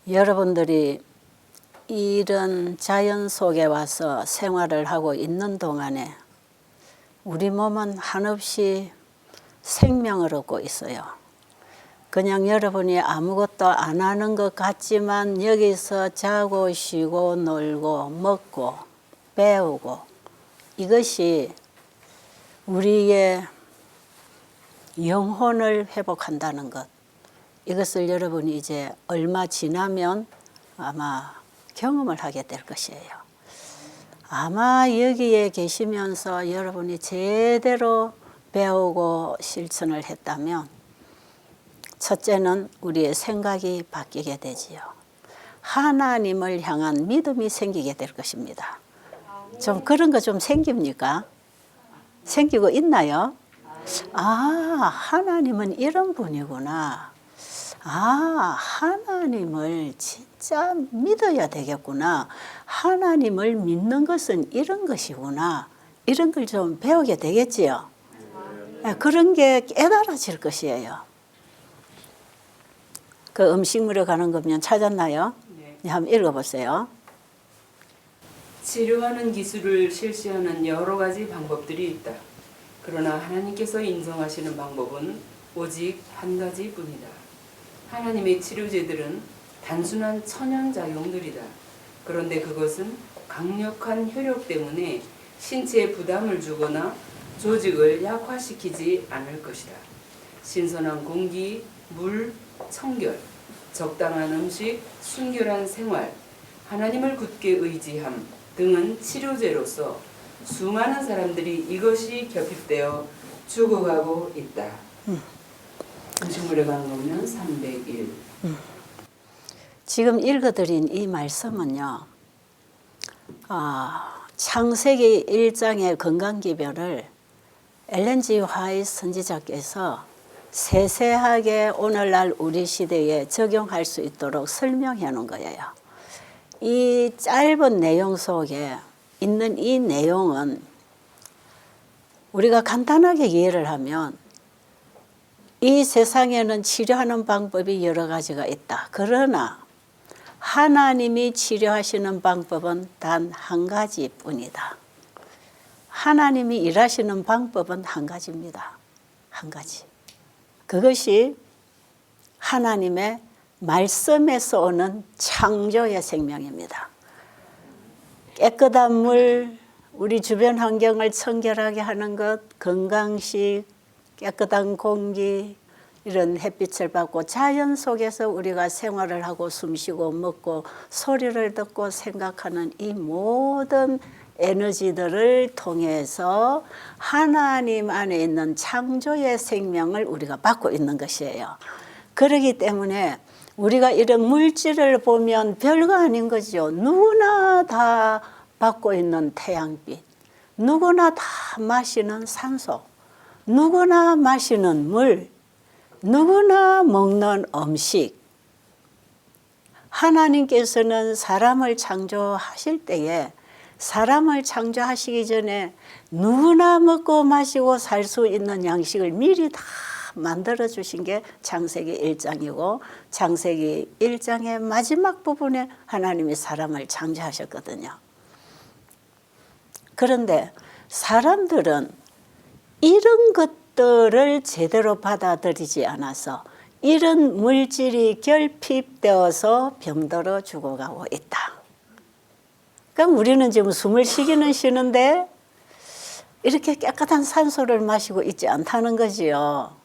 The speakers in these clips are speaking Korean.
여러분들이 이런 자연 속에 와서 생활을 하고 있는 동안에 우리 몸은 한없이 생명을 얻고 있어요. 그냥 여러분이 아무것도 안 하는 것 같지만 여기서 자고 쉬고 놀고 먹고 배우고 이것이 우리의 영혼을 회복한다는 것, 이것을 여러분이 이제 얼마 지나면 아마 경험을 하게 될 것이에요. 아마 여기에 계시면서 여러분이 제대로 배우고 실천을 했다면 첫째는 우리의 생각이 바뀌게 되지요. 하나님을 향한 믿음이 생기게 될 것입니다. 좀 그런 거 좀 생깁니까? 생기고 있나요? 아, 하나님은 이런 분이구나. 아, 하나님을 진짜 믿어야 되겠구나. 하나님을 믿는 것은 이런 것이구나. 이런 걸 좀 배우게 되겠지요. 그런 게 깨달아질 것이에요. 그 음식물에 가는 거면 찾았나요? 네. 한번 읽어보세요. 치료하는 기술을 실시하는 여러 가지 방법들이 있다. 그러나 하나님께서 인정하시는 방법은 오직 한 가지뿐이다. 하나님의 치료제들은 단순한 천연자용들이다. 그런데 그것은 강력한 효력 때문에 신체에 부담을 주거나 조직을 약화시키지 않을 것이다. 신선한 공기, 물, 청결, 적당한 음식, 순결한 생활, 하나님을 굳게 의지함 등은 치료제로서 수많은 사람들이 이것이 결핍되어 죽어가고 있다. 음식물에 가는 거면 301. 지금 읽어드린 이 말씀은요, 창세기 1장의 건강기별을 엘렌 G 화이트 선지자께서 세세하게 오늘날 우리 시대에 적용할 수 있도록 설명해 놓은 거예요. 이 짧은 내용 속에 있는 이 내용은 우리가 간단하게 이해를 하면 이 세상에는 치료하는 방법이 여러 가지가 있다. 그러나 하나님이 치료하시는 방법은 단 한 가지뿐이다. 하나님이 일하시는 방법은 한 가지입니다. 한 가지. 그것이 하나님의 말씀에서 오는 창조의 생명입니다. 깨끗한 물, 우리 주변 환경을 청결하게 하는 것, 건강식, 깨끗한 공기, 이런 햇빛을 받고 자연 속에서 우리가 생활을 하고 숨쉬고 먹고 소리를 듣고 생각하는 이 모든 에너지들을 통해서 하나님 안에 있는 창조의 생명을 우리가 받고 있는 것이에요. 그렇기 때문에 우리가 이런 물질을 보면 별거 아닌 거죠. 누구나 다 받고 있는 태양빛, 누구나 다 마시는 산소, 누구나 마시는 물, 누구나 먹는 음식. 하나님께서는 사람을 창조하실 때에 사람을 창조하시기 전에 누구나 먹고 마시고 살 수 있는 양식을 미리 다 만들어 주신 게 창세기 1장이고 창세기 1장의 마지막 부분에 하나님이 사람을 창조하셨거든요. 그런데 사람들은 이런 것들을 제대로 받아들이지 않아서 이런 물질이 결핍되어서 병들어 죽어가고 있다. 그럼 우리는 지금 숨을 쉬기는 쉬는데 이렇게 깨끗한 산소를 마시고 있지 않다는 거지요.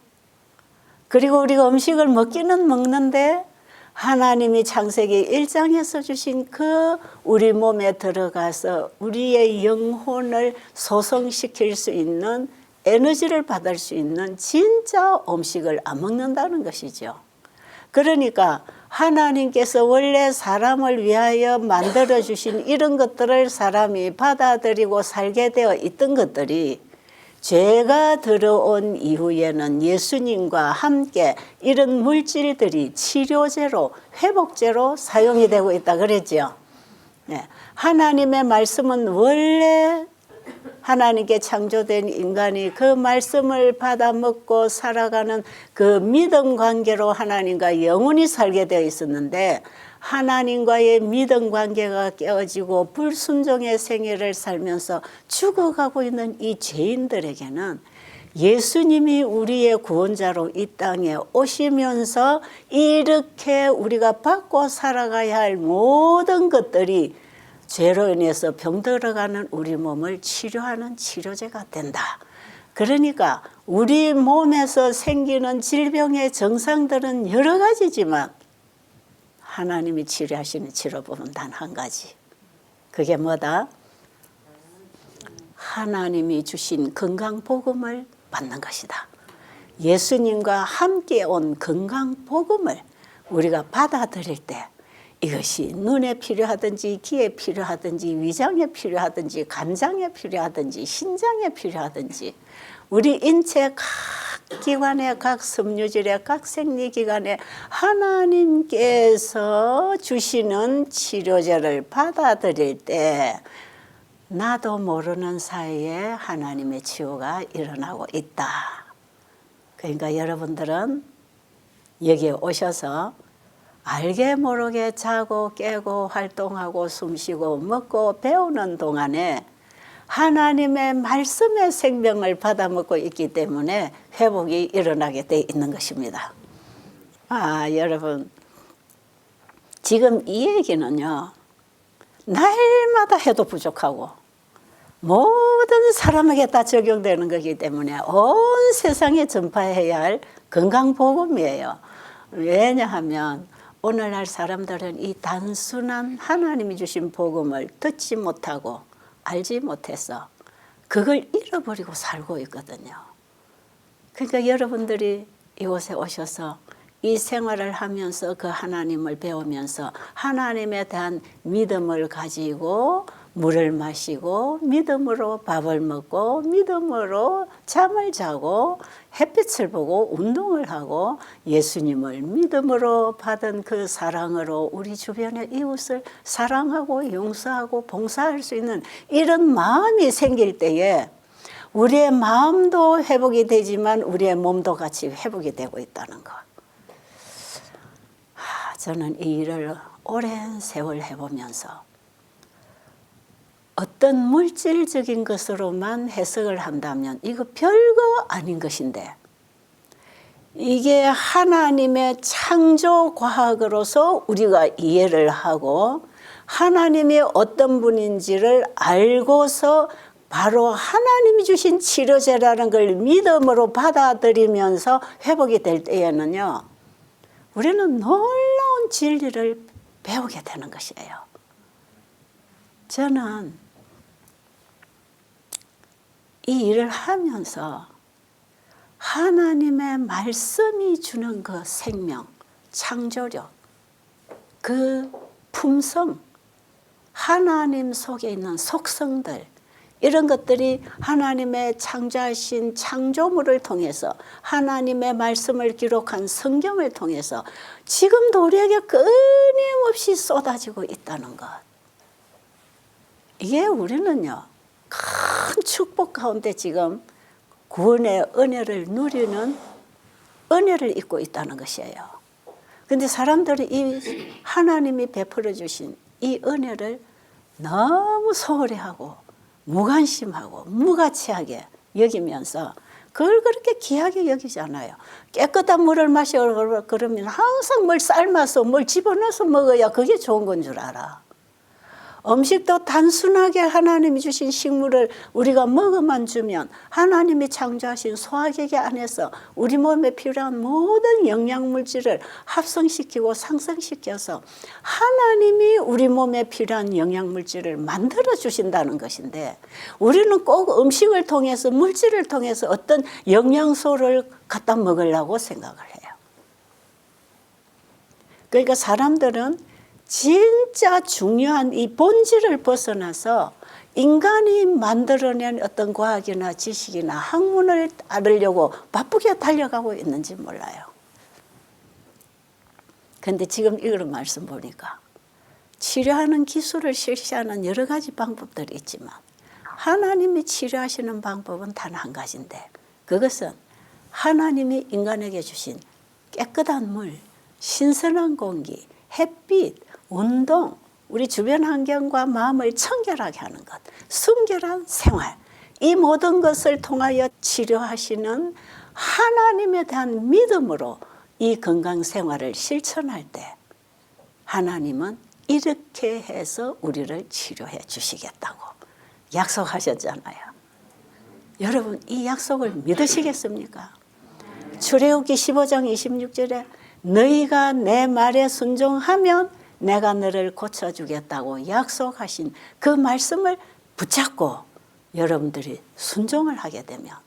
그리고 우리가 음식을 먹기는 먹는데 하나님이 창세기 1장에서 주신 그 우리 몸에 들어가서 우리의 영혼을 소성시킬 수 있는 에너지를 받을 수 있는 진짜 음식을 안 먹는다는 것이죠. 그러니까 하나님께서 원래 사람을 위하여 만들어 주신 이런 것들을 사람이 받아들이고 살게 되어 있던 것들이 죄가 들어온 이후에는 예수님과 함께 이런 물질들이 치료제로 회복제로 사용이 되고 있다 그랬죠. 네. 하나님의 말씀은 원래 하나님께 창조된 인간이 그 말씀을 받아 먹고 살아가는 그 믿음 관계로 하나님과 영원히 살게 되어 있었는데, 하나님과의 믿음 관계가 깨어지고 불순종의 생애를 살면서 죽어가고 있는 이 죄인들에게는 예수님이 우리의 구원자로 이 땅에 오시면서 이렇게 우리가 받고 살아가야 할 모든 것들이 죄로 인해서 병들어가는 우리 몸을 치료하는 치료제가 된다. 그러니까 우리 몸에서 생기는 질병의 증상들은 여러 가지지만 하나님이 치료하시는 치료법은 단 한 가지. 그게 뭐다? 하나님이 주신 건강복음을 받는 것이다. 예수님과 함께 온 건강복음을 우리가 받아들일 때 이것이 눈에 필요하든지 귀에 필요하든지 위장에 필요하든지 간장에 필요하든지 신장에 필요하든지 우리 인체 각 기관에 각 섬유질의 각 생리기관에 하나님께서 주시는 치료제를 받아들일 때 나도 모르는 사이에 하나님의 치유가 일어나고 있다. 그러니까 여러분들은 여기에 오셔서 알게 모르게 자고 깨고 활동하고 숨쉬고 먹고 배우는 동안에 하나님의 말씀의 생명을 받아먹고 있기 때문에 회복이 일어나게 돼 있는 것입니다. 여러분, 지금 이 얘기는요, 날마다 해도 부족하고 모든 사람에게 다 적용되는 거기 때문에 온 세상에 전파해야 할 건강복음이에요. 왜냐하면 오늘날 사람들은 이 단순한 하나님이 주신 복음을 듣지 못하고 알지 못해서 그걸 잃어버리고 살고 있거든요. 그러니까 여러분들이 이곳에 오셔서 이 생활을 하면서 그 하나님을 배우면서 하나님에 대한 믿음을 가지고 물을 마시고 믿음으로 밥을 먹고 믿음으로 잠을 자고 햇빛을 보고 운동을 하고 예수님을 믿음으로 받은 그 사랑으로 우리 주변의 이웃을 사랑하고 용서하고 봉사할 수 있는 이런 마음이 생길 때에 우리의 마음도 회복이 되지만 우리의 몸도 같이 회복이 되고 있다는 것. 저는 이 일을 오랜 세월 해보면서 어떤 물질적인 것으로만 해석을 한다면 이거 별거 아닌 것인데 이게 하나님의 창조 과학으로서 우리가 이해를 하고 하나님이 어떤 분인지를 알고서 바로 하나님이 주신 치료제라는 걸 믿음으로 받아들이면서 회복이 될 때에는요, 우리는 놀라운 진리를 배우게 되는 것이에요. 저는 이 일을 하면서 하나님의 말씀이 주는 그 생명, 창조력, 그 품성, 하나님 속에 있는 속성들, 이런 것들이 하나님의 창조하신 창조물을 통해서 하나님의 말씀을 기록한 성경을 통해서 지금도 우리에게 끊임없이 쏟아지고 있다는 것. 이게 우리는요, 큰 축복 가운데 지금 구원의 은혜를 누리는 은혜를 입고 있다는 것이에요. 그런데 사람들이 이 하나님이 베풀어 주신 이 은혜를 너무 소홀히 하고 무관심하고 무가치하게 여기면서 그걸 그렇게 귀하게 여기지 않아요. 깨끗한 물을 마시고 그러면 항상 뭘 삶아서 뭘 집어넣어서 먹어야 그게 좋은 건 줄 알아. 음식도 단순하게 하나님이 주신 식물을 우리가 먹어만 주면 하나님이 창조하신 소화기계 안에서 우리 몸에 필요한 모든 영양물질을 합성시키고 상승시켜서 하나님이 우리 몸에 필요한 영양물질을 만들어 주신다는 것인데 우리는 꼭 음식을 통해서 물질을 통해서 어떤 영양소를 갖다 먹으려고 생각을 해요. 그러니까 사람들은 진짜 중요한 이 본질을 벗어나서 인간이 만들어낸 어떤 과학이나 지식이나 학문을 따르려고 바쁘게 달려가고 있는지 몰라요. 그런데 지금 이런 말씀 보니까 치료하는 기술을 실시하는 여러 가지 방법들이 있지만 하나님이 치료하시는 방법은 단 한 가지인데 그것은 하나님이 인간에게 주신 깨끗한 물, 신선한 공기, 햇빛, 운동, 우리 주변 환경과 마음을 청결하게 하는 것, 순결한 생활, 이 모든 것을 통하여 치료하시는 하나님에 대한 믿음으로 이 건강 생활을 실천할 때 하나님은 이렇게 해서 우리를 치료해 주시겠다고 약속하셨잖아요. 여러분 이 약속을 믿으시겠습니까? 출애굽기 15장 26절에 너희가 내 말에 순종하면 내가 너를 고쳐주겠다고 약속하신 그 말씀을 붙잡고 여러분들이 순종을 하게 되면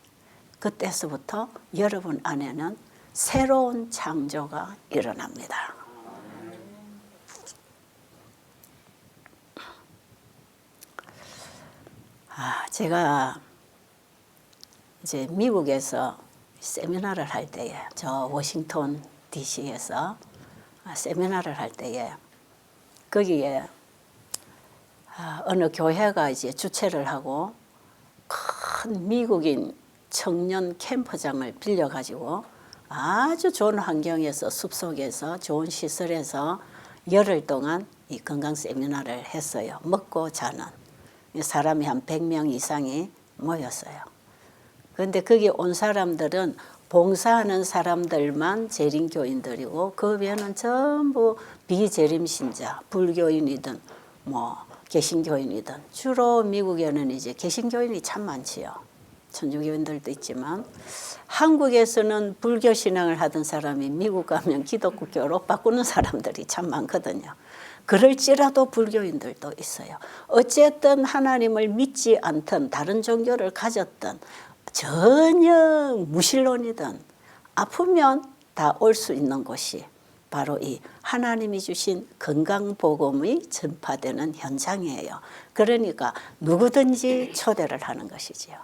그때서부터 여러분 안에는 새로운 창조가 일어납니다. 제가 이제 미국에서 세미나를 할 때에 저 워싱턴 DC에서 세미나를 할 때에 거기에 어느 교회가 이제 주최를 하고 큰 미국인 청년 캠프장을 빌려가지고 아주 좋은 환경에서 숲속에서 좋은 시설에서 열흘 동안 이 건강 세미나를 했어요. 먹고 자는 사람이 한 100명 이상이 모였어요. 그런데 거기 온 사람들은 봉사하는 사람들만 재림교인들이고 그 외에는 전부 비재림신자, 불교인이든 뭐 개신교인이든 주로 미국에는 이제 개신교인이 참 많지요. 천주교인들도 있지만 한국에서는 불교 신앙을 하던 사람이 미국 가면 기독교로 바꾸는 사람들이 참 많거든요. 그럴지라도 불교인들도 있어요. 어쨌든 하나님을 믿지 않던 다른 종교를 가졌던 전혀 무신론이든 아프면 다 올 수 있는 곳이 바로 이 하나님이 주신 건강복음이 전파되는 현장이에요. 그러니까 누구든지 초대를 하는 것이지요.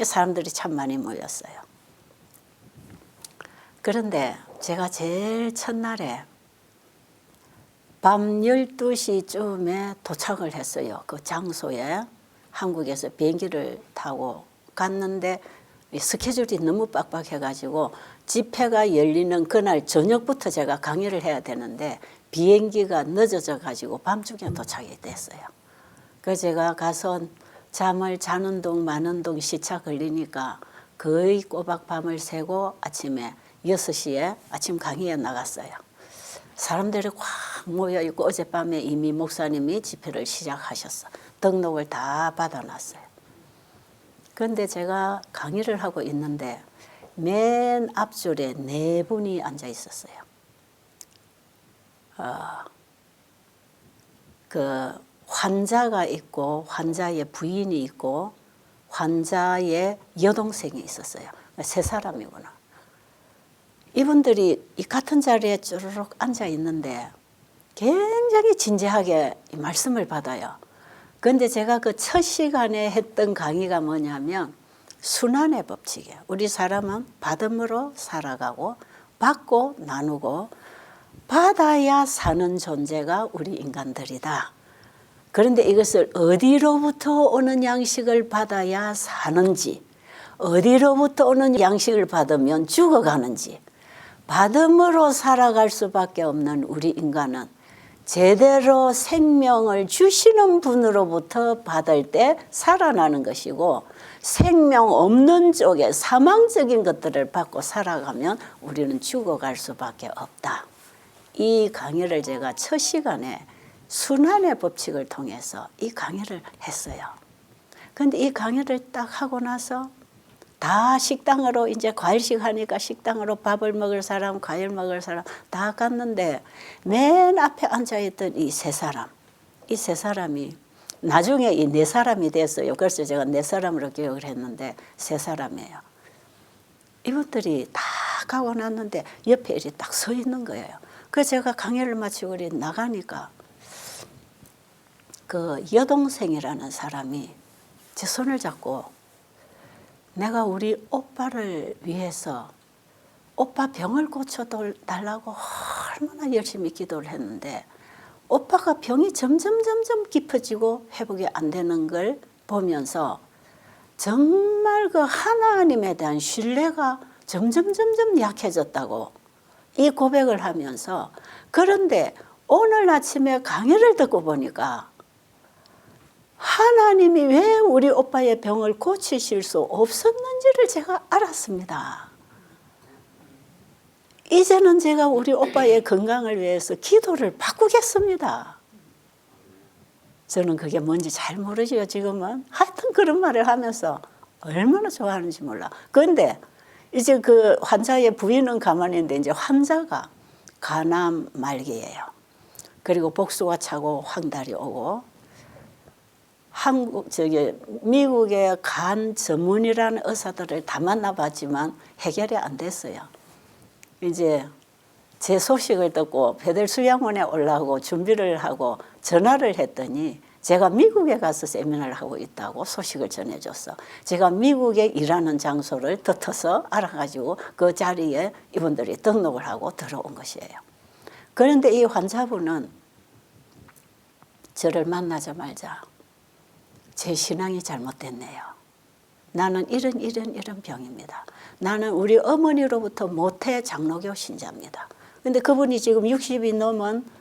사람들이 참 많이 모였어요. 그런데 제가 제일 첫날에 밤 12시쯤에 도착을 했어요. 그 장소에 한국에서 비행기를 타고 갔는데 스케줄이 너무 빡빡해가지고 집회가 열리는 그날 저녁부터 제가 강의를 해야 되는데 비행기가 늦어져 가지고 밤중에 도착이 됐어요. 그래서 제가 가서 잠을 자는 동 마는 동 시차 걸리니까 거의 꼬박 밤을 새고 아침에 6시에 아침 강의에 나갔어요. 사람들이 꽉 모여있고 어젯밤에 이미 목사님이 집회를 시작하셨어. 등록을 다 받아놨어요. 그런데 제가 강의를 하고 있는데 맨 앞줄에 4분이 앉아 있었어요. 그 환자가 있고 환자의 부인이 있고 환자의 여동생이 있었어요. 3사람이구나. 이분들이 이 같은 자리에 쭈르륵 앉아 있는데 굉장히 진지하게 이 말씀을 받아요. 그런데 제가 그 첫 시간에 했던 강의가 뭐냐면 순환의 법칙이에요. 우리 사람은 받음으로 살아가고 받고 나누고 받아야 사는 존재가 우리 인간들이다. 그런데 이것을 어디로부터 오는 양식을 받아야 사는지, 어디로부터 오는 양식을 받으면 죽어가는지, 받음으로 살아갈 수밖에 없는 우리 인간은 제대로 생명을 주시는 분으로부터 받을 때 살아나는 것이고 생명 없는 쪽에 사망적인 것들을 받고 살아가면 우리는 죽어갈 수밖에 없다. 이 강의를 제가 첫 시간에 순환의 법칙을 통해서 이 강의를 했어요. 그런데 이 강의를 딱 하고 나서 다 식당으로 이제 과일식 하니까 식당으로 밥을 먹을 사람, 과일 먹을 사람 다 갔는데 맨 앞에 앉아있던 이 3사람, 이 3사람이 나중에 이 4사람이 됐어요. 그래서 제가 4사람으로 기억을 했는데 3사람이에요. 이분들이 다 가고 났는데 옆에 이렇게 딱 서 있는 거예요. 그래서 제가 강의를 마치고 나가니까 그 여동생이라는 사람이 제 손을 잡고 내가 우리 오빠를 위해서 오빠 병을 고쳐달라고 얼마나 열심히 기도를 했는데 오빠가 병이 점점 깊어지고 회복이 안 되는 걸 보면서 정말 그 하나님에 대한 신뢰가 점점 약해졌다고 이 고백을 하면서, 그런데 오늘 아침에 강의를 듣고 보니까 하나님이 왜 우리 오빠의 병을 고치실 수 없었는지를 제가 알았습니다. 이제는 제가 우리 오빠의 건강을 위해서 기도를 바꾸겠습니다. 저는 그게 뭔지 잘 모르죠, 지금은. 하여튼 그런 말을 하면서 얼마나 좋아하는지 몰라. 그런데 이제 그 환자의 부인은 가만히 있는데, 이제 환자가 간암 말기예요. 그리고 복수가 차고 황달이 오고, 미국의 간 전문이라는 의사들을 다 만나봤지만 해결이 안 됐어요. 이제 제 소식을 듣고 베델수양원에 올라가고 준비를 하고 전화를 했더니, 제가 미국에 가서 세미나를 하고 있다고 소식을 전해줬어. 제가 미국에 일하는 장소를 듣어서 알아가지고 그 자리에 이분들이 등록을 하고 들어온 것이에요. 그런데 이 환자분은 저를 만나자마자 제 신앙이 잘못됐네요. 나는 이런 병입니다. 나는 우리 어머니로부터 모태 장로교 신자입니다. 근데 그분이 지금 60이 넘은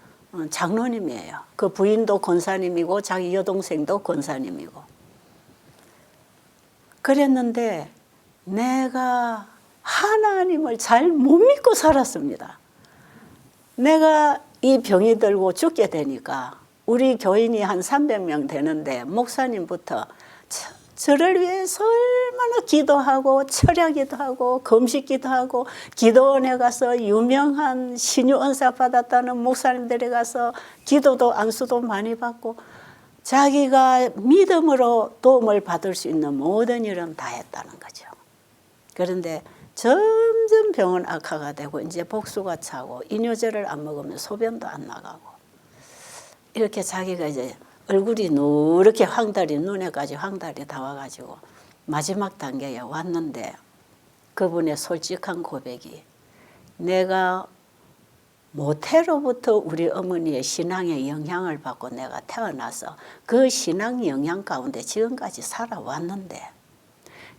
장로님이에요. 그 부인도 권사님이고 자기 여동생도 권사님이고. 그랬는데 내가 하나님을 잘 못 믿고 살았습니다. 내가 이 병이 들고 죽게 되니까 우리 교인이 한 300명 되는데 목사님부터 저를 위해서 얼마나 기도하고 철야기도 하고 금식기도 하고, 기도원에 가서 유명한 신유 은사 받았다는 목사님들에 가서 기도도 안수도 많이 받고, 자기가 믿음으로 도움을 받을 수 있는 모든 일은 다 했다는 거죠. 그런데 점점 병은 악화가 되고 이제 복수가 차고 이뇨제를 안 먹으면 소변도 안 나가고, 이렇게 자기가 이제 얼굴이 누렇게 황달이, 눈에까지 황달이 다 와가지고 마지막 단계에 왔는데, 그분의 솔직한 고백이, 내가 모태로부터 우리 어머니의 신앙의 영향을 받고 내가 태어나서 그 신앙 영향 가운데 지금까지 살아왔는데,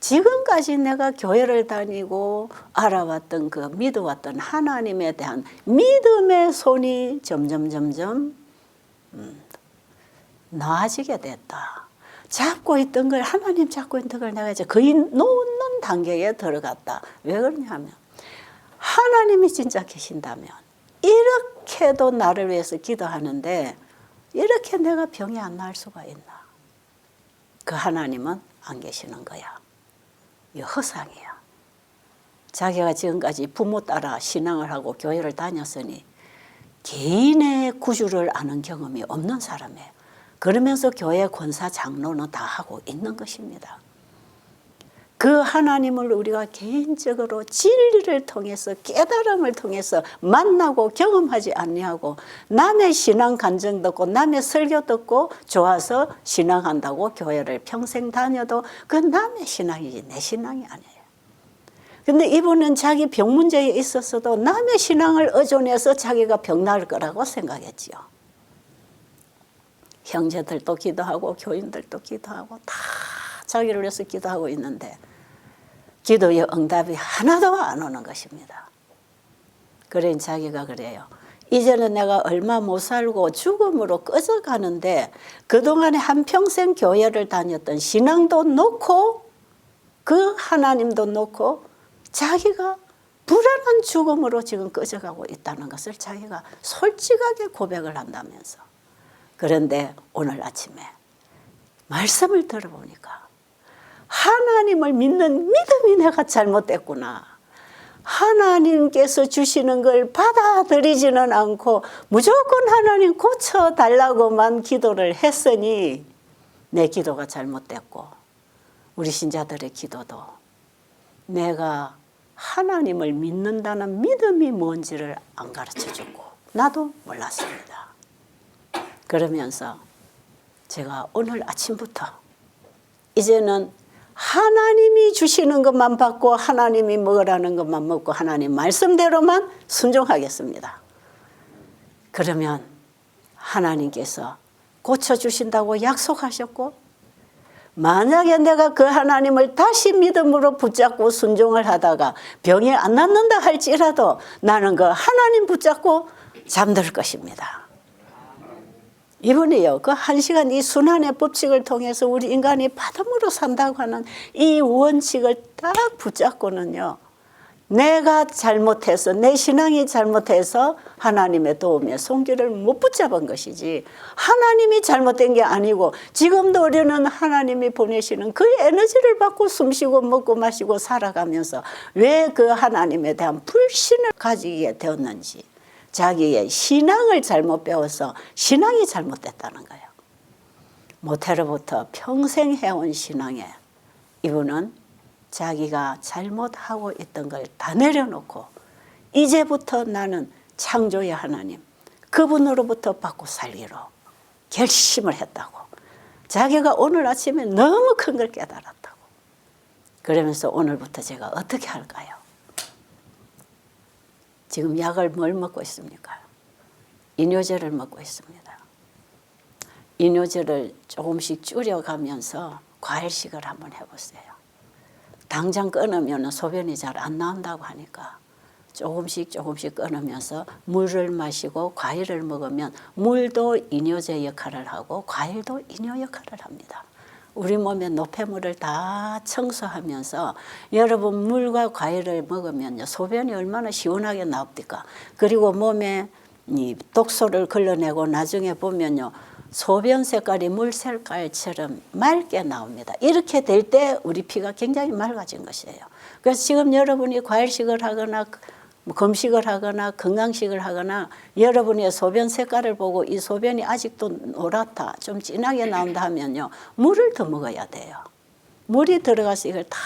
지금까지 내가 교회를 다니고 알아왔던 그 믿어왔던 하나님에 대한 믿음의 손이 점점 나아지게 됐다. 잡고 있던 걸, 하나님 잡고 있던 걸 내가 이제 거의 놓는 단계에 들어갔다. 왜 그러냐면, 하나님이 진짜 계신다면 이렇게도 나를 위해서 기도하는데 이렇게 내가 병이 안 날 수가 있나. 그 하나님은 안 계시는 거야. 이 허상이야. 자기가 지금까지 부모 따라 신앙을 하고 교회를 다녔으니 개인의 구주를 아는 경험이 없는 사람이에요. 그러면서 교회 권사 장로는 다 하고 있는 것입니다. 그 하나님을 우리가 개인적으로 진리를 통해서, 깨달음을 통해서 만나고 경험하지 아니하고, 남의 신앙 간증 듣고 남의 설교 듣고 좋아서 신앙한다고 교회를 평생 다녀도 그 남의 신앙이지 내 신앙이 아니에요. 근데 이분은 자기 병 문제에 있었어도 남의 신앙을 의존해서 자기가 병 나을 거라고 생각했지요. 형제들도 기도하고 교인들도 기도하고 다 자기를 위해서 기도하고 있는데 기도의 응답이 하나도 안 오는 것입니다. 그래 자기가 그래요. 이제는 내가 얼마 못 살고 죽음으로 꺼져가는데 그동안에 한평생 교회를 다녔던 신앙도 놓고 그 하나님도 놓고 자기가 불안한 죽음으로 지금 꺼져가고 있다는 것을 자기가 솔직하게 고백을 한다면서. 그런데 오늘 아침에 말씀을 들어보니까 하나님을 믿는 믿음이 내가 잘못됐구나. 하나님께서 주시는 걸 받아들이지는 않고 무조건 하나님 고쳐달라고만 기도를 했으니 내 기도가 잘못됐고 우리 신자들의 기도도 내가 하나님을 믿는다는 믿음이 뭔지를 안 가르쳐주고 나도 몰랐습니다. 그러면서 제가 오늘 아침부터 이제는 하나님이 주시는 것만 받고 하나님이 먹으라는 것만 먹고 하나님 말씀대로만 순종하겠습니다. 그러면 하나님께서 고쳐주신다고 약속하셨고 만약에 내가 그 하나님을 다시 믿음으로 붙잡고 순종을 하다가 병이 안 낫는다 할지라도 나는 그 하나님 붙잡고 잠들 것입니다. 이번에요, 그 1시간 이 순환의 법칙을 통해서 우리 인간이 받음으로 산다고 하는 이 원칙을 딱 붙잡고는요, 내가 잘못해서, 내 신앙이 잘못해서 하나님의 도움에 손길을 못 붙잡은 것이지, 하나님이 잘못된 게 아니고 지금도 우리는 하나님이 보내시는 그 에너지를 받고 숨쉬고 먹고 마시고 살아가면서 왜 그 하나님에 대한 불신을 가지게 되었는지, 자기의 신앙을 잘못 배워서 신앙이 잘못됐다는 거예요. 모태로부터 평생 해온 신앙에 이분은 자기가 잘못하고 있던 걸 다 내려놓고 이제부터 나는 창조의 하나님, 그분으로부터 받고 살기로 결심을 했다고. 자기가 오늘 아침에 너무 큰 걸 깨달았다고. 그러면서 오늘부터 제가 어떻게 할까요? 지금 약을 뭘 먹고 있습니까? 이뇨제를 먹고 있습니다. 이뇨제를 조금씩 줄여가면서 과일식을 한번 해보세요. 당장 끊으면 소변이 잘 안 나온다고 하니까 조금씩 끊으면서 물을 마시고 과일을 먹으면 물도 이뇨제 역할을 하고 과일도 이뇨 역할을 합니다. 우리 몸의 노폐물을 다 청소하면서 여러분 물과 과일을 먹으면 소변이 얼마나 시원하게 나옵니까? 그리고 몸에 이 독소를 걸러내고 나중에 보면요, 소변 색깔이 물 색깔처럼 맑게 나옵니다. 이렇게 될 때 우리 피가 굉장히 맑아진 것이에요. 그래서 지금 여러분이 과일식을 하거나 금식을 하거나 건강식을 하거나 여러분의 소변 색깔을 보고 이 소변이 아직도 노랗다, 좀 진하게 나온다 하면요, 물을 더 먹어야 돼요. 물이 들어가서 이걸 다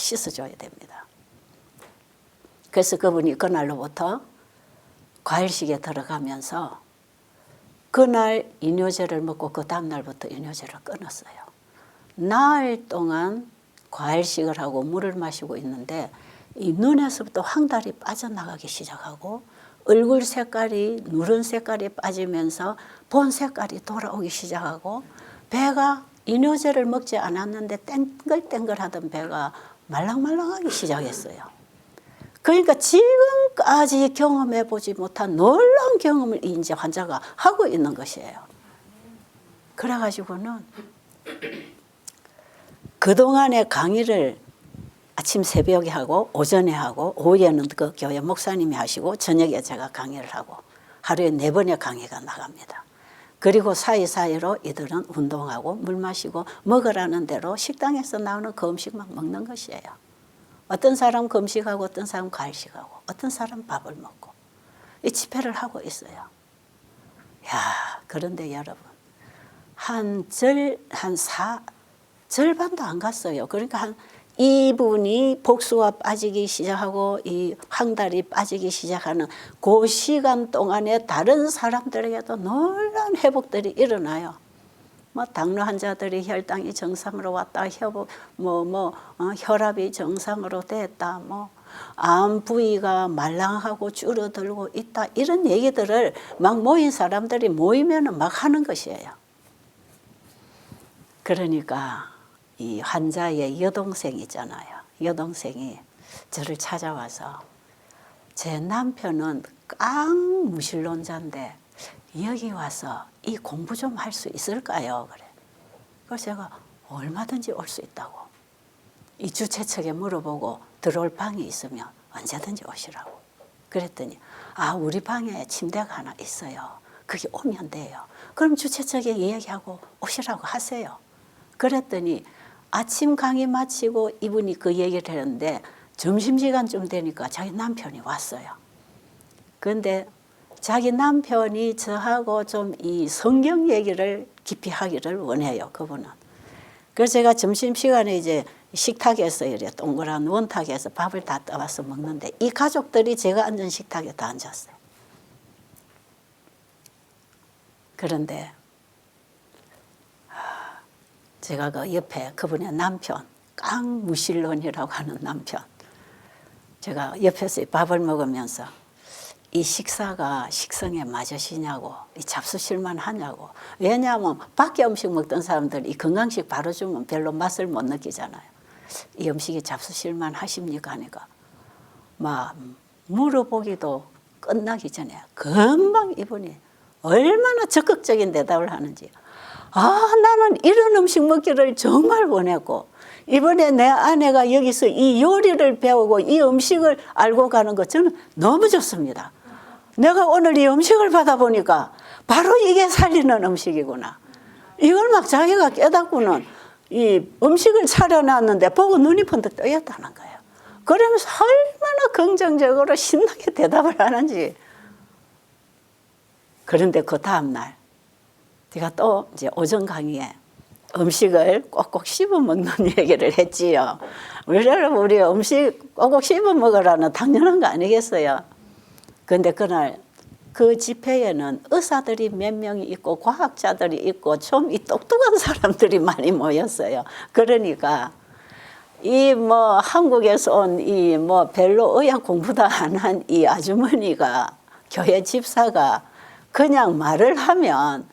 씻어줘야 됩니다. 그래서 그분이 그날로부터 과일식에 들어가면서 그날 이뇨제를 먹고 그 다음날부터 이뇨제를 끊었어요. 나흘 동안 과일식을 하고 물을 마시고 있는데 이 눈에서부터 황달이 빠져나가기 시작하고 얼굴 색깔이 누런 색깔이 빠지면서 본 색깔이 돌아오기 시작하고 배가 이뇨제를 먹지 않았는데 땡글땡글하던 배가 말랑말랑하기 시작했어요. 그러니까 지금까지 경험해보지 못한 놀라운 경험을 이제 환자가 하고 있는 것이에요. 그래가지고는 그동안의 강의를 아침 새벽에 하고 오전에 하고 오후에는 그 교회 목사님이 하시고 저녁에 제가 강의를 하고 하루에 4번의 강의가 나갑니다. 그리고 사이사이로 이들은 운동하고 물 마시고 먹으라는 대로 식당에서 나오는 그 음식만 먹는 것이에요. 어떤 사람 금식하고 어떤 사람 과일식하고 어떤 사람 밥을 먹고 이 집회를 하고 있어요. 야, 그런데 여러분 절반도 안 갔어요. 그러니까 한 2분이 복수가 빠지기 시작하고 이 황달이 빠지기 시작하는 그 시간 동안에 다른 사람들에게도 놀라운 회복들이 일어나요. 뭐 당뇨 환자들이 혈당이 정상으로 왔다, 혈압이 정상으로 됐다, 암 부위가 말랑하고 줄어들고 있다, 이런 얘기들을 막 모인 사람들이 모이면 막 하는 것이에요. 그러니까 이 환자의 여동생 있잖아요. 여동생이 저를 찾아와서 제 남편은 깡무신론자인데 여기 와서 이 공부 좀 할 수 있을까요? 그래. 그래서 제가 얼마든지 올 수 있다고. 이 주최 측에 물어보고 들어올 방이 있으면 언제든지 오시라고. 그랬더니 우리 방에 침대가 하나 있어요. 그게 오면 돼요. 그럼 주최 측에 이야기하고 오시라고 하세요. 그랬더니 아침 강의 마치고 이분이 그 얘기를 했는데 점심시간쯤 되니까 자기 남편이 왔어요. 그런데 자기 남편이 저하고 좀 이 성경 얘기를 깊이 하기를 원해요, 그분은. 그래서 제가 점심시간에 이제 식탁에서 이래 동그란 원탁에서 밥을 다 떠와서 먹는데 이 가족들이 제가 앉은 식탁에 다 앉았어요. 그런데 제가 그 옆에 그분의 남편, 깡무신론이라고 하는 남편, 제가 옆에서 밥을 먹으면서 이 식사가 식성에 맞으시냐고, 이 잡수실만 하냐고. 왜냐하면 밖에 음식 먹던 사람들 이 건강식 바로 주면 별로 맛을 못 느끼잖아요. 이 음식이 잡수실만 하십니까 하니까 막 물어보기도 끝나기 전에 금방 이분이 얼마나 적극적인 대답을 하는지. 나는 이런 음식 먹기를 정말 원했고 이번에 내 아내가 여기서 이 요리를 배우고 이 음식을 알고 가는 것 저는 너무 좋습니다. 내가 오늘 이 음식을 받아보니까 바로 이게 살리는 음식이구나. 이걸 막 자기가 깨닫고는 이 음식을 차려놨는데 보고 눈이 번뜩 뜨였다는 거예요. 그러면서 얼마나 긍정적으로 신나게 대답을 하는지. 그런데 그 다음날 제가 또 이제 오전 강의에 음식을 꼭꼭 씹어 먹는 얘기를 했지요. 우리 음식 꼭꼭 씹어 먹으라는 당연한 거 아니겠어요? 그런데 그날 그 집회에는 의사들이 몇 명이 있고 과학자들이 있고 좀 이 똑똑한 사람들이 많이 모였어요. 그러니까 이 뭐 한국에서 온 이 뭐 별로 의학 공부도 안 한 이 아주머니가 교회 집사가 그냥 말을 하면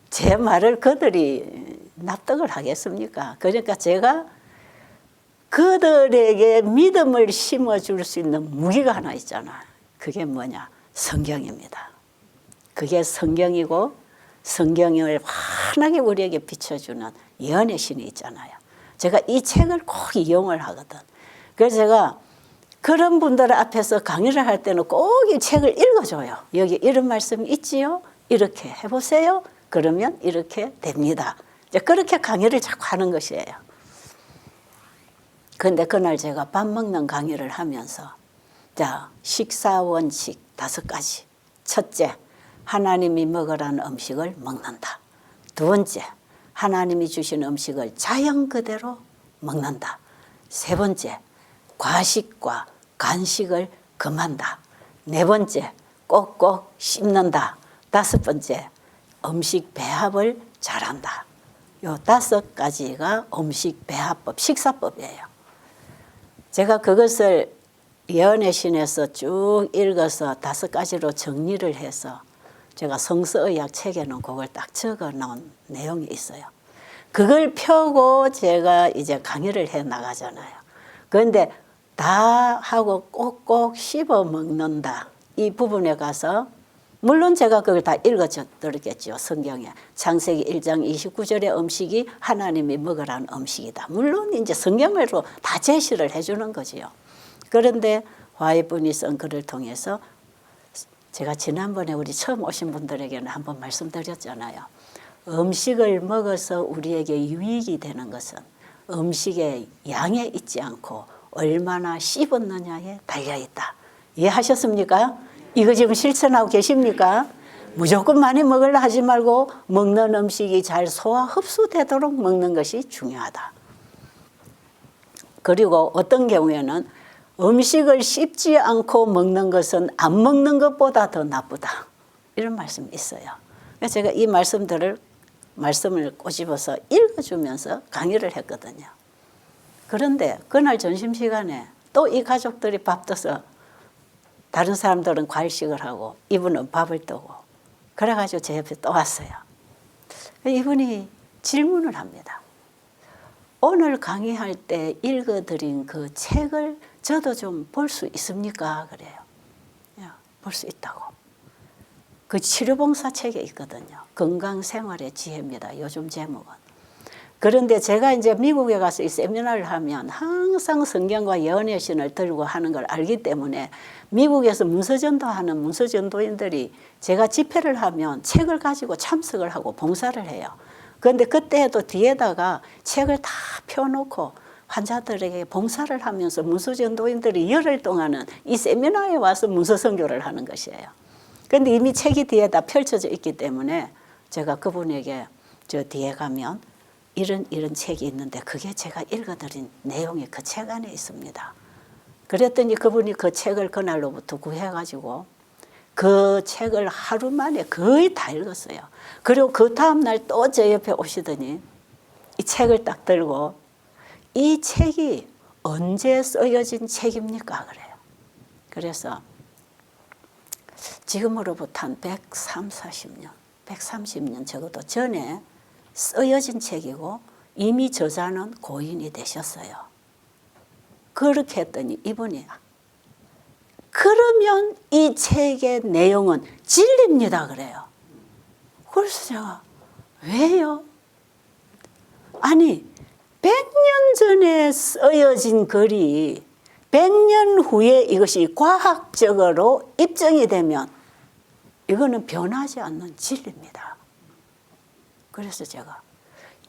제 말을 그들이 납득을 하겠습니까? 그러니까 제가 그들에게 믿음을 심어줄 수 있는 무기가 하나 있잖아요. 그게 뭐냐? 성경입니다. 그게 성경이고 성경을 환하게 우리에게 비춰주는 예언의 신이 있잖아요. 제가 이 책을 꼭 이용을 하거든. 그래서 제가 그런 분들 앞에서 강의를 할 때는 꼭 이 책을 읽어줘요. 여기 이런 말씀이 있지요? 이렇게 해보세요. 그러면 이렇게 됩니다. 이제 그렇게 강의를 자꾸 하는 것이에요. 그런데 그날 제가 밥 먹는 강의를 하면서 자, 식사 원칙 5가지. 첫째, 하나님이 먹으라는 음식을 먹는다. 두 번째, 하나님이 주신 음식을 자연 그대로 먹는다. 세 번째, 과식과 간식을 금한다. 네 번째, 꼭꼭 씹는다. 다섯 번째, 음식 배합을 잘한다. 요 5가지가 음식 배합법, 식사법이에요. 제가 그것을 예언의 신에서 쭉 읽어서 5가지로 정리를 해서 제가 성서의학 책에는 그걸 딱 적어 놓은 내용이 있어요. 그걸 펴고 제가 이제 강의를 해 나가잖아요. 그런데 다 하고 꼭꼭 씹어 먹는다. 이 부분에 가서 물론 제가 그걸 다 읽어드렸겠죠. 성경에. 창세기 1장 29절의 음식이 하나님이 먹으라는 음식이다. 물론 이제 성경으로 다 제시를 해주는 거지요. 그런데 화이분이 쓴 글을 통해서 제가 지난번에 우리 처음 오신 분들에게는 한번 말씀드렸잖아요. 음식을 먹어서 우리에게 유익이 되는 것은 음식의 양에 있지 않고 얼마나 씹었느냐에 달려있다. 이해하셨습니까? 이거 지금 실천하고 계십니까? 무조건 많이 먹으려 하지 말고 먹는 음식이 잘 소화 흡수되도록 먹는 것이 중요하다. 그리고 어떤 경우에는 음식을 씹지 않고 먹는 것은 안 먹는 것보다 더 나쁘다. 이런 말씀이 있어요. 그래서 제가 이 말씀을 꼬집어서 읽어주면서 강의를 했거든요. 그런데 그날 점심시간에 또 이 가족들이 밥 떠서 다른 사람들은 과일식을 하고 이분은 밥을 뜨고 그래가지고 제 옆에 또 왔어요. 이분이 질문을 합니다. 오늘 강의할 때 읽어드린 그 책을 저도 좀 볼 수 있습니까? 그래요. 볼 수 있다고. 그 치료봉사 책에 있거든요. 건강생활의 지혜입니다. 요즘 제목은. 그런데 제가 이제 미국에 가서 이 세미나를 하면 항상 성경과 예언의 신을 들고 하는 걸 알기 때문에 미국에서 문서전도하는 문서전도인들이 제가 집회를 하면 책을 가지고 참석을 하고 봉사를 해요. 그런데 그때도 뒤에다가 책을 다 펴놓고 환자들에게 봉사를 하면서 문서전도인들이 열흘 동안은 이 세미나에 와서 문서선교를 하는 것이에요. 그런데 이미 책이 뒤에다 펼쳐져 있기 때문에 제가 그분에게 저 뒤에 가면 이런 책이 있는데 그게 제가 읽어드린 내용이 그 책 안에 있습니다. 그랬더니 그분이 그 책을 그날로부터 구해가지고 그 책을 하루 만에 거의 다 읽었어요. 그리고 그 다음날 또 제 옆에 오시더니 이 책을 딱 들고 이 책이 언제 쓰여진 책입니까? 그래요. 그래서 지금으로부터 한 130, 130년 적어도 전에 쓰여진 책이고 이미 저자는 고인이 되셨어요. 그렇게 했더니 이분이 그러면 이 책의 내용은 진리입니다 그래요. 그래서 제가 왜요? 아니 100년 전에 쓰여진 글이 100년 후에 이것이 과학적으로 입증이 되면 이거는 변하지 않는 진리입니다. 그래서 제가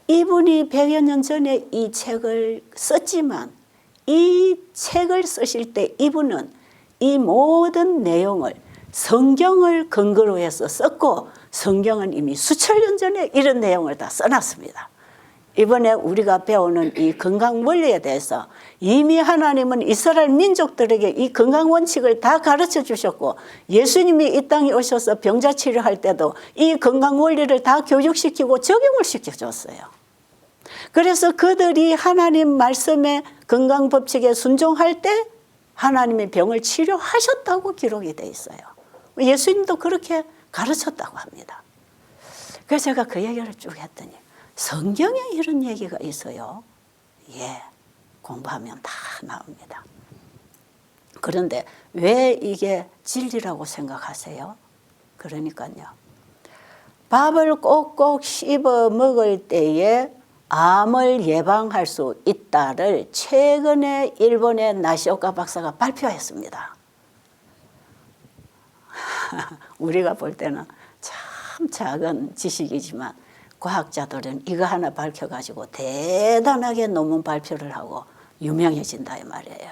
이분이 100여 년 전에 이 책을 썼지만 이 책을 쓰실 때 이분은 이 모든 내용을 성경을 근거로 해서 썼고 성경은 이미 수천 년 전에 이런 내용을 다 써놨습니다. 이번에 우리가 배우는 이 건강 원리에 대해서 이미 하나님은 이스라엘 민족들에게 이 건강 원칙을 다 가르쳐 주셨고 예수님이 이 땅에 오셔서 병자 치료할 때도 이 건강 원리를 다 교육시키고 적용을 시켜줬어요. 그래서 그들이 하나님 말씀의 건강 법칙에 순종할 때 하나님의 병을 치료하셨다고 기록이 돼 있어요. 예수님도 그렇게 가르쳤다고 합니다. 그래서 제가 그 얘기를 쭉 했더니 성경에 이런 얘기가 있어요. 예, 공부하면 다 나옵니다. 그런데 왜 이게 진리라고 생각하세요? 그러니까요. 밥을 꼭꼭 씹어 먹을 때에 암을 예방할 수 있다를 최근에 일본의 나시오카 박사가 발표했습니다. 우리가 볼 때는 참 작은 지식이지만 과학자들은 이거 하나 밝혀가지고 대단하게 논문 발표를 하고 유명해진다 이 말이에요.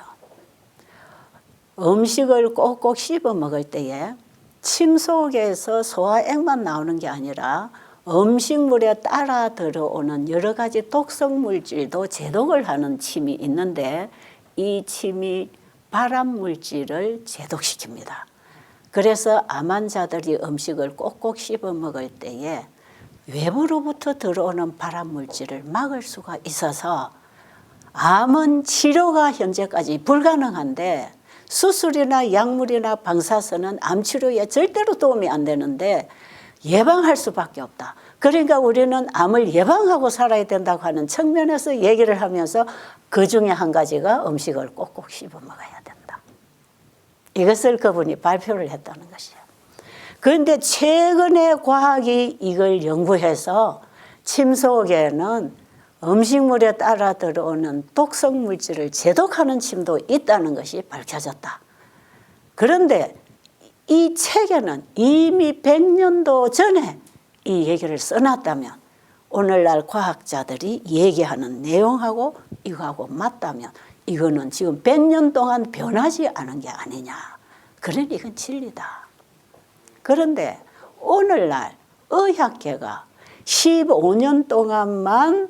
음식을 꼭꼭 씹어 먹을 때에 침 속에서 소화액만 나오는 게 아니라 음식물에 따라 들어오는 여러 가지 독성 물질도 제독을 하는 침이 있는데 이 침이 발암 물질을 제독시킵니다. 그래서 암 환자들이 음식을 꼭꼭 씹어 먹을 때에 외부로부터 들어오는 발암 물질을 막을 수가 있어서 암은 치료가 현재까지 불가능한데 수술이나 약물이나 방사선은 암 치료에 절대로 도움이 안 되는데 예방할 수밖에 없다. 그러니까 우리는 암을 예방하고 살아야 된다고 하는 측면에서 얘기를 하면서 그 중에 한 가지가 음식을 꼭꼭 씹어 먹어야 된다. 이것을 그분이 발표를 했다는 것이에요. 그런데 최근에 과학이 이걸 연구해서 침 속에는 음식물에 따라 들어오는 독성 물질을 제독하는 침도 있다는 것이 밝혀졌다. 그런데 이 책에는 이미 100년도 전에 이 얘기를 써놨다면 오늘날 과학자들이 얘기하는 내용하고 이거하고 맞다면 이거는 지금 100년 동안 변하지 않은 게 아니냐. 그러니 이건 진리다. 그런데 오늘날 의학계가 15년 동안만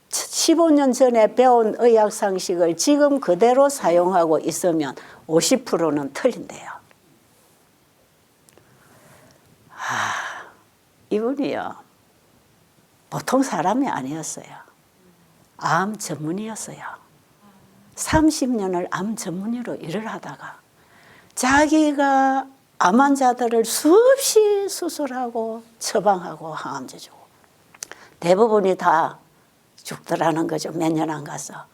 15년 전에 배운 의학 상식을 지금 그대로 사용하고 있으면 50%는 틀린대요. 이분이요. 보통 사람이 아니었어요. 암 전문의였어요. 30년을 암 전문의로 일을 하다가 자기가 암 환자들을 수없이 수술하고 처방하고 항암제 주고 대부분이 다 죽더라는 거죠. 몇 년 안 가서.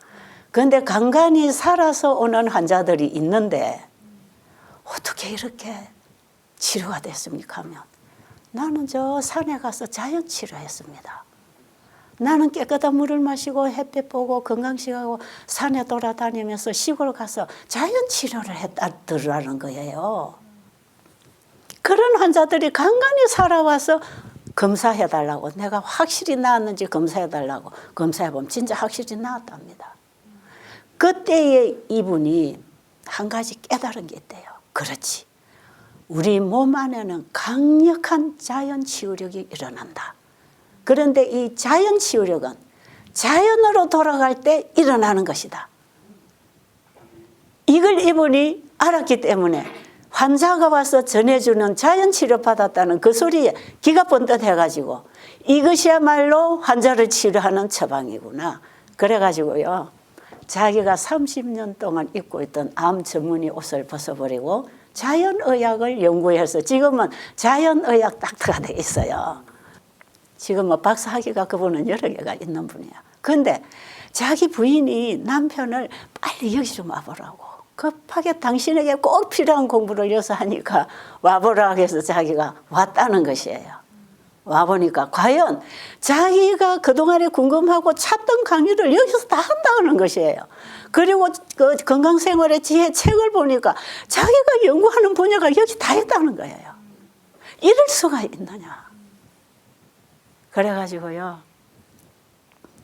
그런데 간간히 살아서 오는 환자들이 있는데 어떻게 이렇게 치료가 됐습니까 하면 나는 저 산에 가서 자연 치료했습니다. 나는 깨끗한 물을 마시고 햇빛 보고 건강식하고 산에 돌아다니면서 시골 가서 자연 치료를 했다더라는 거예요. 그런 환자들이 간간히 살아와서 검사해달라고 내가 확실히 나았는지 검사해달라고 검사해보면 진짜 확실히 나았답니다. 그때에 이분이 한 가지 깨달은 게 있대요. 그렇지. 우리 몸 안에는 강력한 자연 치유력이 일어난다. 그런데 이 자연 치유력은 자연으로 돌아갈 때 일어나는 것이다. 이걸 이분이 알았기 때문에 환자가 와서 전해주는 자연 치료 받았다는 그 소리에 기가 번뜩해가지고 이것이야말로 환자를 치료하는 처방이구나. 그래가지고요. 자기가 30년 동안 입고 있던 암 전문의 옷을 벗어버리고 자연의학을 연구해서 지금은 자연의학 닥터가 돼 있어요. 지금 뭐 박사학위가 그분은 여러 개가 있는 분이야. 근데 자기 부인이 남편을 빨리 여기 좀 와보라고. 급하게 당신에게 꼭 필요한 공부를 여기서 하니까 와보라고 해서 자기가 왔다는 것이에요. 와보니까 과연 자기가 그동안에 궁금하고 찾던 강의를 여기서 다 한다는 것이에요. 그리고 그 건강생활의 지혜 책을 보니까 자기가 연구하는 분야가 여기 다 있다는 거예요. 이럴 수가 있느냐. 그래가지고요,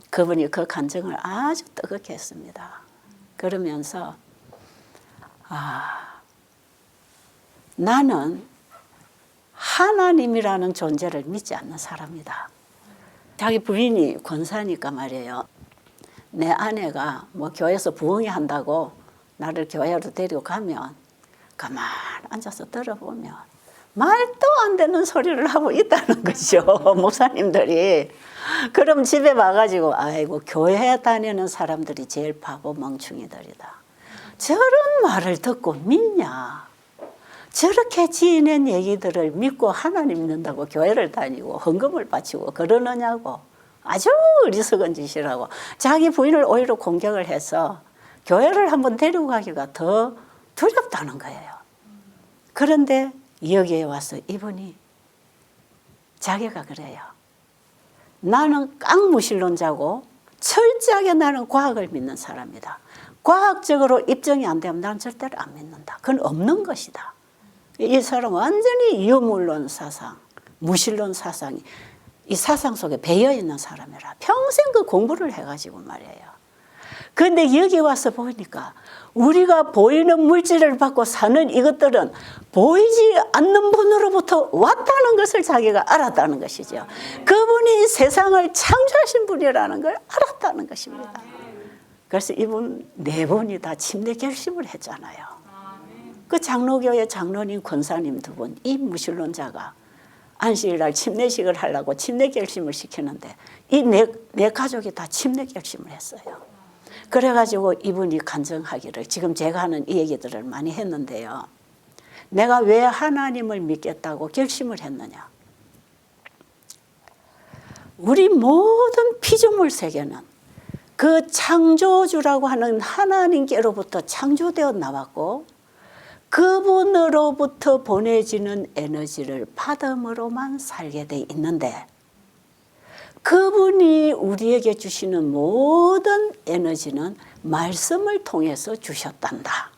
그분이 그 간증을 아주 뜨겁게 했습니다. 그러면서 나는 하나님이라는 존재를 믿지 않는 사람이다. 자기 부인이 권사니까 말이에요. 내 아내가 뭐 교회에서 부흥회 한다고 나를 교회로 데리고 가면 가만 앉아서 들어보면 말도 안 되는 소리를 하고 있다는 거죠. 목사님들이. 그럼 집에 와가지고 아이고 교회 다니는 사람들이 제일 바보 멍충이들이다. 저런 말을 듣고 믿냐. 저렇게 지어낸 얘기들을 믿고 하나님 믿는다고 교회를 다니고 헌금을 바치고 그러느냐고. 아주 어리석은 짓이라고. 자기 부인을 오히려 공격을 해서 교회를 한번 데리고 가기가 더 두렵다는 거예요. 그런데 여기에 와서 이분이 자기가 그래요. 나는 깡무신론자고 철저하게 나는 과학을 믿는 사람이다. 과학적으로 입증이 안 되면 나는 절대로 안 믿는다. 그건 없는 것이다. 이 사람은 완전히 유물론 사상, 무신론 사상이 이 사상 속에 배어 있는 사람이라 평생 그 공부를 해가지고 말이에요. 그런데 여기 와서 보니까 우리가 보이는 물질을 받고 사는 이것들은 보이지 않는 분으로부터 왔다는 것을 자기가 알았다는 것이죠. 그분이 세상을 창조하신 분이라는 걸 알았다는 것입니다. 그래서 이분 네 분이 다 침례 결심을 했잖아요. 그 장로교회 장로님, 권사님 두 분, 이 무신론자가 안식일날 침례식을 하려고 침례 결심을 시키는데 이 네 가족이 다 침례 결심을 했어요. 그래가지고 이분이 간증하기를 지금 제가 하는 이 얘기들을 많이 했는데요. 내가 왜 하나님을 믿겠다고 결심을 했느냐. 우리 모든 피조물 세계는 그 창조주라고 하는 하나님께로부터 창조되어 나왔고 그분으로부터 보내지는 에너지를 받음으로만 살게 돼 있는데 그분이 우리에게 주시는 모든 에너지는 말씀을 통해서 주셨단다.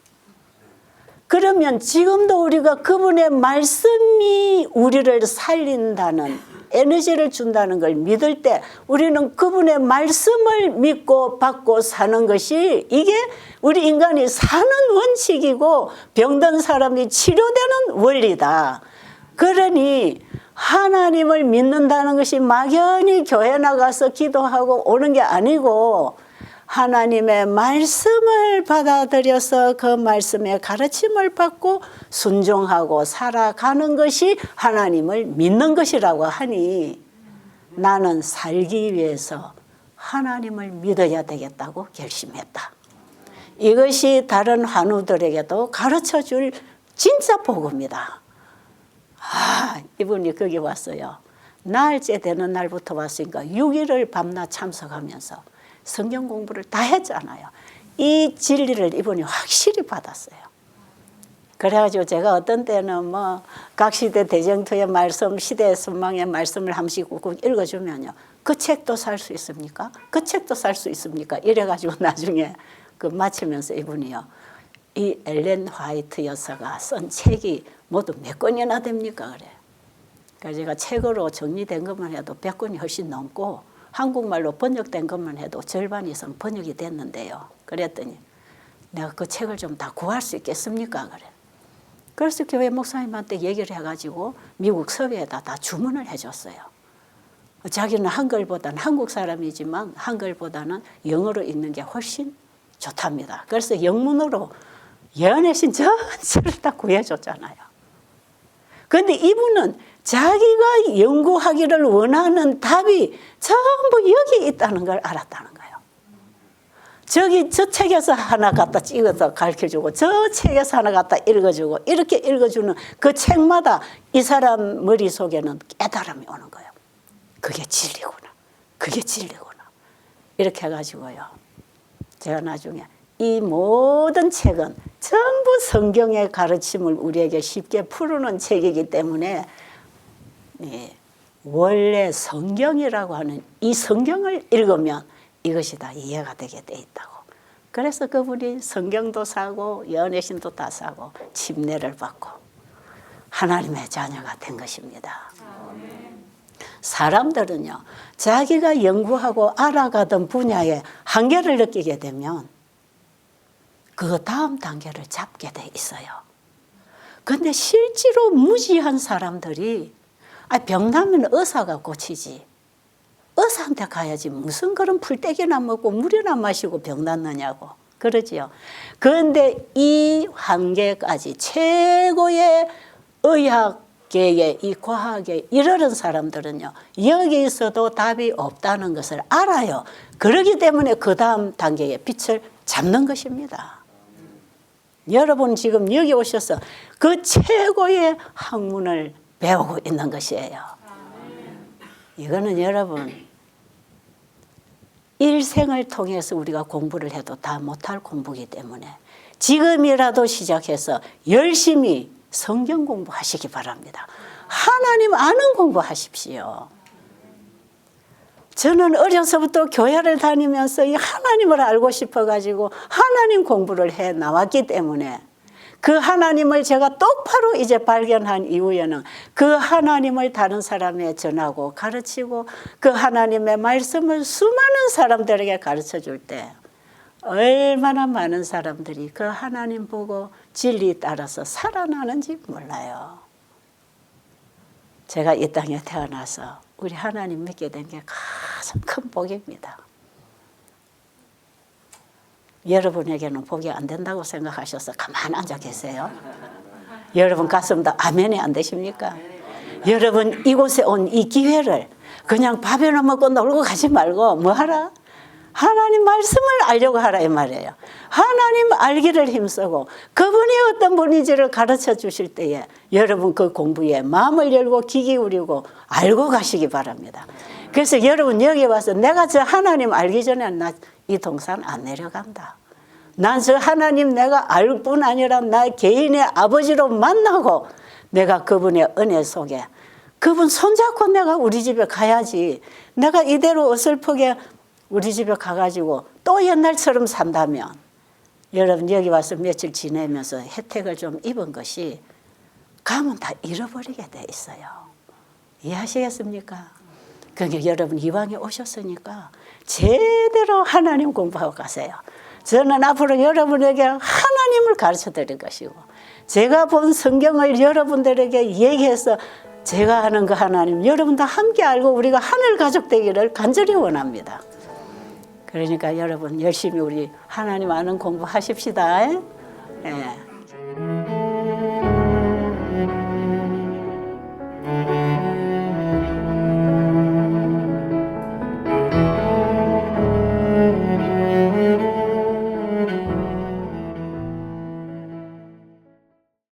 그러면 지금도 우리가 그분의 말씀이 우리를 살린다는 에너지를 준다는 걸 믿을 때 우리는 그분의 말씀을 믿고 받고 사는 것이 이게 우리 인간이 사는 원칙이고 병든 사람이 치료되는 원리다. 그러니 하나님을 믿는다는 것이 막연히 교회 나가서 기도하고 오는 게 아니고 하나님의 말씀을 받아들여서 그 말씀의 가르침을 받고 순종하고 살아가는 것이 하나님을 믿는 것이라고 하니 나는 살기 위해서 하나님을 믿어야 되겠다고 결심했다. 이것이 다른 환우들에게도 가르쳐줄 진짜 복음이다. 이분이 거기 왔어요. 나흘째 되는 날부터 왔으니까 6일을 밤낮 참석하면서 성경 공부를 다 했잖아요. 이 진리를 이분이 확실히 받았어요. 그래가지고 제가 어떤 때는 뭐 각 시대 대쟁투의 말씀, 시대의 선망의 말씀을 한 번씩 꼭 읽어주면요. 그 책도 살 수 있습니까? 그 책도 살 수 있습니까? 이래가지고 나중에 그 마치면서 이분이요. 이 엘렌 화이트 여사가 쓴 책이 모두 몇 권이나 됩니까? 그래. 그래서 제가 책으로 정리된 것만 해도 100권이 훨씬 넘고 한국말로 번역된 것만 해도 절반 이상 번역이 됐는데요. 그랬더니 내가 그 책을 좀 다 구할 수 있겠습니까? 그래. 그래서 교회 목사님한테 얘기를 해가지고 미국 서회에다 다 주문을 해줬어요. 자기는 한글보다는 한국 사람이지만 한글보다는 영어로 읽는 게 훨씬 좋답니다. 그래서 영문으로 예언의 신 전체를 다 구해줬잖아요. 그런데 이분은 자기가 연구하기를 원하는 답이 전부 여기 있다는 걸 알았다는 거예요. 저기 저 책에서 하나 갖다 찍어서 가르쳐주고 저 책에서 하나 갖다 읽어주고 이렇게 읽어주는 그 책마다 이 사람 머릿속에는 깨달음이 오는 거예요. 그게 진리구나. 그게 진리구나. 이렇게 해가지고요. 제가 나중에 이 모든 책은 전부 성경의 가르침을 우리에게 쉽게 풀어놓은 책이기 때문에 원래 성경이라고 하는 이 성경을 읽으면 이것이 다 이해가 되게 돼 있다고. 그래서 그분이 성경도 사고 연애신도 다 사고 침례를 받고 하나님의 자녀가 된 것입니다. 사람들은요, 자기가 연구하고 알아가던 분야에 한계를 느끼게 되면 그 다음 단계를 잡게 돼 있어요. 근데 실제로 무지한 사람들이 병나면 의사가 고치지. 의사한테 가야지 무슨 그런 풀떼기나 먹고 물이나 마시고 병 낫느냐고 그러지요. 그런데 이 한계까지 최고의 의학계에 이 과학에 이르는 사람들은요, 여기서도 답이 없다는 것을 알아요. 그렇기 때문에 그 다음 단계의 빛을 잡는 것입니다. 여러분 지금 여기 오셔서 그 최고의 학문을 배우고 있는 것이에요. 이거는 여러분 일생을 통해서 우리가 공부를 해도 다 못할 공부이기 때문에 지금이라도 시작해서 열심히 성경 공부하시기 바랍니다. 하나님 아는 공부하십시오. 저는 어려서부터 교회를 다니면서 이 하나님을 알고 싶어가지고 하나님 공부를 해 나왔기 때문에 그 하나님을 제가 똑바로 이제 발견한 이후에는 그 하나님을 다른 사람에 전하고 가르치고 그 하나님의 말씀을 수많은 사람들에게 가르쳐 줄 때 얼마나 많은 사람들이 그 하나님 보고 진리에 따라서 살아나는지 몰라요. 제가 이 땅에 태어나서 우리 하나님 믿게 된 게 가장 큰 복입니다. 여러분에게는 복이 안 된다고 생각하셔서 가만 앉아 계세요. 여러분 가슴도 아멘이 안 되십니까? 여러분 이곳에 온 이 기회를 그냥 밥이나 먹고 놀고 가지 말고 뭐 하라? 하나님 말씀을 알려고 하라 이 말이에요. 하나님 알기를 힘쓰고 그분이 어떤 분인지를 가르쳐 주실 때에 여러분 그 공부에 마음을 열고 귀 기울이고 알고 가시기 바랍니다. 그래서 여러분 여기 와서 내가 저 하나님 알기 전에 나 이 동산 안 내려간다. 난 저 하나님 내가 알 뿐 아니라 나 개인의 아버지로 만나고 내가 그분의 은혜 속에 그분 손잡고 내가 우리 집에 가야지. 내가 이대로 어설프게 우리 집에 가가지고 또 옛날처럼 산다면 여러분 여기 와서 며칠 지내면서 혜택을 좀 입은 것이 가면 다 잃어버리게 돼 있어요. 이해하시겠습니까? 그러니까 여러분 이왕에 오셨으니까 제대로 하나님 공부하고 가세요. 저는 앞으로 여러분에게 하나님을 가르쳐 드릴 것이고 제가 본 성경을 여러분들에게 얘기해서 제가 하는 그 하나님 여러분도 함께 알고 우리가 하늘 가족 되기를 간절히 원합니다. 그러니까 여러분 열심히 우리 하나님 아는 공부하십시다. 예.